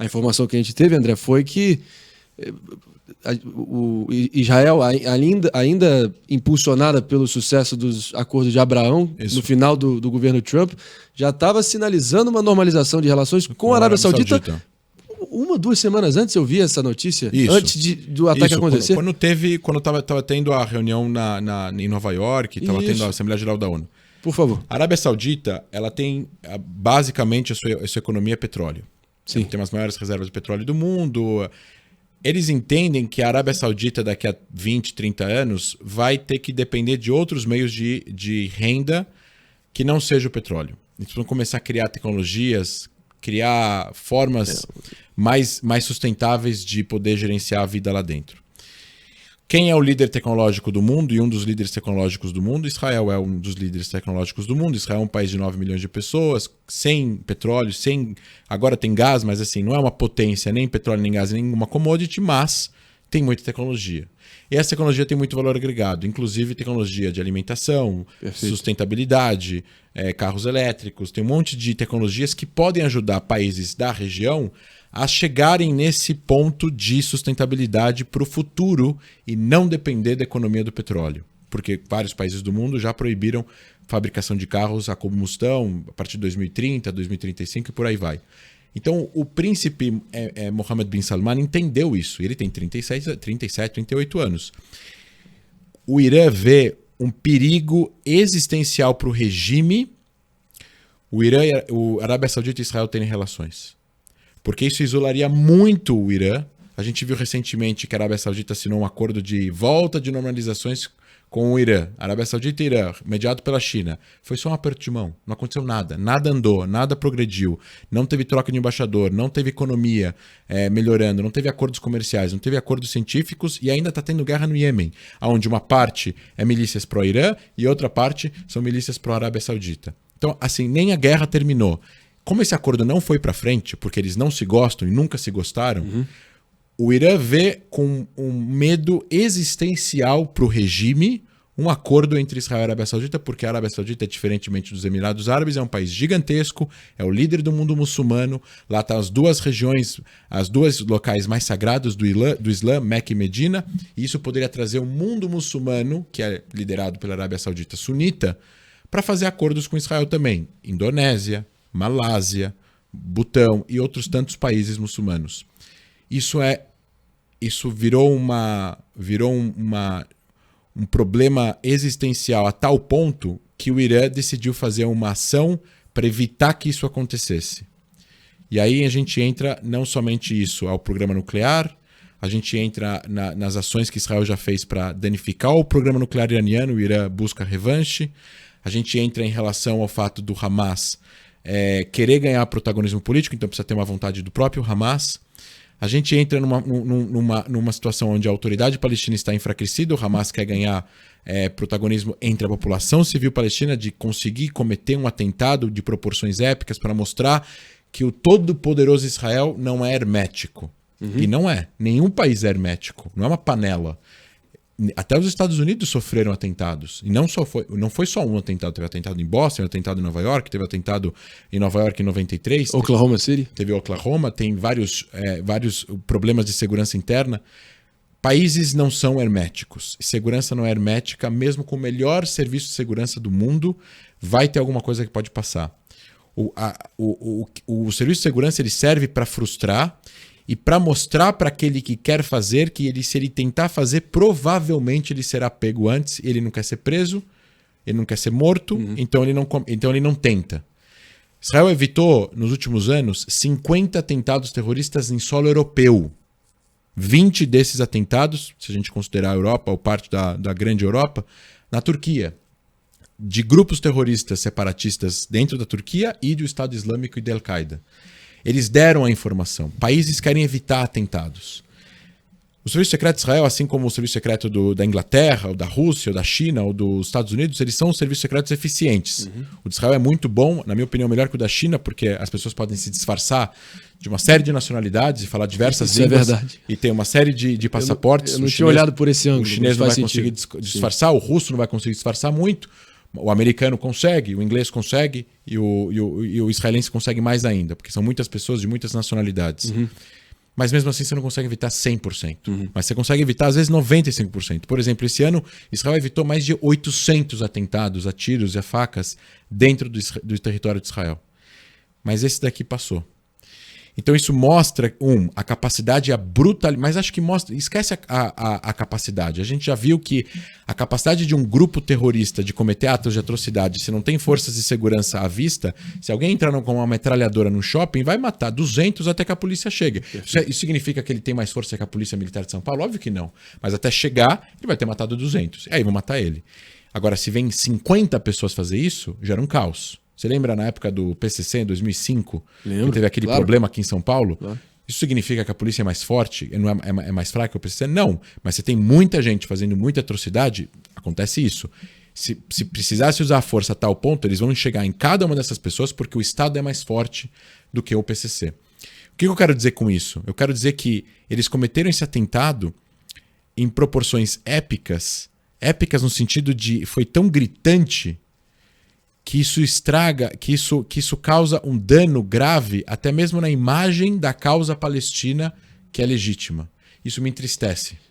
A informação que a gente teve, André, foi que o Israel, ainda impulsionada pelo sucesso dos acordos de Abraão, no final do governo Trump, já estava sinalizando uma normalização de relações com a Arábia Saudita. 1-2 semanas antes eu vi essa notícia, antes do ataque acontecer. Quando estava tendo a reunião em Nova York, estava tendo a Assembleia Geral da ONU. Por favor. A Arábia Saudita, ela tem basicamente a sua economia é petróleo. Sim. Tem as maiores reservas de petróleo do mundo. Eles entendem que a Arábia Saudita daqui a 20, 30 anos vai ter que depender de outros meios de renda que não seja o petróleo. Eles vão começar a criar tecnologias, criar formas mais sustentáveis de poder gerenciar a vida lá dentro. Quem é o líder tecnológico do mundo e um dos líderes tecnológicos do mundo? Israel é um dos líderes tecnológicos do mundo. Israel é um país de 9 milhões de pessoas, sem petróleo, agora tem gás, mas assim, não é uma potência, nem petróleo, nem gás, nem uma commodity, mas tem muita tecnologia. E essa tecnologia tem muito valor agregado, inclusive tecnologia de alimentação, sustentabilidade, carros elétricos, tem um monte de tecnologias que podem ajudar países da região a chegarem nesse ponto de sustentabilidade para o futuro e não depender da economia do petróleo. Porque vários países do mundo já proibiram fabricação de carros a combustão a partir de 2030, 2035 e por aí vai. Então, o príncipe Mohammed bin Salman entendeu isso. Ele tem 37, 38 anos. O Irã vê um perigo existencial para o regime. A Arábia Saudita e Israel terem relações. Porque isso isolaria muito o Irã. A gente viu recentemente que a Arábia Saudita assinou um acordo de volta de normalizações com o Irã. Arábia Saudita e Irã, mediado pela China. Foi só um aperto de mão. Não aconteceu nada. Nada andou, nada progrediu. Não teve troca de embaixador, não teve economia melhorando, não teve acordos comerciais, não teve acordos científicos e ainda está tendo guerra no Iêmen, onde uma parte é milícias pró-Irã e outra parte são milícias pró-Arábia Saudita. Então, assim, nem a guerra terminou. Como esse acordo não foi para frente, porque eles não se gostam e nunca se gostaram, o Irã vê com um medo existencial para o regime um acordo entre Israel e a Arábia Saudita, porque a Arábia Saudita, diferentemente dos Emirados Árabes, é um país gigantesco, é o líder do mundo muçulmano, lá estão as duas regiões, as duas locais mais sagrados do Islã, Meca e Medina, e isso poderia trazer um mundo muçulmano, que é liderado pela Arábia Saudita sunita, para fazer acordos com Israel também. Indonésia, Malásia, Butão e outros tantos países muçulmanos. Isso virou um problema existencial a tal ponto que o Irã decidiu fazer uma ação para evitar que isso acontecesse. E aí a gente entra não somente isso ao programa nuclear, a gente entra nas ações que Israel já fez para danificar o programa nuclear iraniano, o Irã busca revanche, a gente entra em relação ao fato do Hamas querer ganhar protagonismo político, então precisa ter uma vontade do próprio Hamas. A gente entra numa situação onde a autoridade palestina está enfraquecida, o Hamas quer ganhar protagonismo entre a população civil palestina, de conseguir cometer um atentado de proporções épicas para mostrar que o todo-poderoso Israel não é hermético. E não é. Nenhum país é hermético. Não é uma panela. Até os Estados Unidos sofreram atentados. E não foi só um atentado. Teve atentado em Boston, teve atentado em Nova York, teve atentado em Nova York em 93. Oklahoma City. Teve Oklahoma, tem vários problemas de segurança interna. Países não são herméticos. Segurança não é hermética, mesmo com o melhor serviço de segurança do mundo, vai ter alguma coisa que pode passar. O serviço de segurança ele serve para frustrar e para mostrar para aquele que quer fazer que se ele tentar fazer, provavelmente ele será pego antes. Ele não quer ser preso, ele não quer ser morto, então ele não tenta. Israel evitou, nos últimos anos, 50 atentados terroristas em solo europeu. 20 desses atentados, se a gente considerar a Europa ou parte da grande Europa, na Turquia. De grupos terroristas separatistas dentro da Turquia e do Estado Islâmico e da Al-Qaeda. Eles deram a informação. Países querem evitar atentados. O Serviço Secreto de Israel, assim como o Serviço Secreto da Inglaterra, ou da Rússia, ou da China, ou dos Estados Unidos, eles são serviços secretos eficientes. O de Israel é muito bom, na minha opinião, melhor que o da China, porque as pessoas podem se disfarçar de uma série de nacionalidades e falar diversas línguas. É verdade. E tem uma série de passaportes. Eu não tinha olhado por esse ângulo. O chinês não vai conseguir disfarçar, o russo não vai conseguir disfarçar muito, O americano consegue, o inglês consegue e o israelense consegue mais ainda, porque são muitas pessoas de muitas nacionalidades. Mas mesmo assim você não consegue evitar 100%. Mas você consegue evitar às vezes 95%. Por exemplo, esse ano Israel evitou mais de 800 atentados a tiros e a facas dentro do território de Israel. Mas esse daqui passou. Então isso mostra, a capacidade e a brutalidade, mas acho que mostra, esquece a capacidade. A gente já viu que a capacidade de um grupo terrorista de cometer atos de atrocidade, se não tem forças de segurança à vista, se alguém entrar com uma metralhadora no shopping, vai matar 200 até que a polícia chegue. Isso significa que ele tem mais força que a Polícia Militar de São Paulo? Óbvio que não. Mas até chegar, ele vai ter matado 200. E aí vão matar ele. Agora, se vem 50 pessoas fazer isso, gera um caos. Você lembra na época do PCC, em 2005? Lembro, que teve aquele problema aqui em São Paulo? Claro. Isso significa que a polícia é mais forte? Não é mais fraca que o PCC? Não. Mas você tem muita gente fazendo muita atrocidade, acontece isso. Se precisasse usar a força a tal ponto, eles vão chegar em cada uma dessas pessoas porque o Estado é mais forte do que o PCC. O que eu quero dizer com isso? Eu quero dizer que eles cometeram esse atentado em proporções épicas no sentido de foi tão gritante que isso estraga, que isso causa um dano grave até mesmo na imagem da causa palestina, que é legítima. Isso me entristece.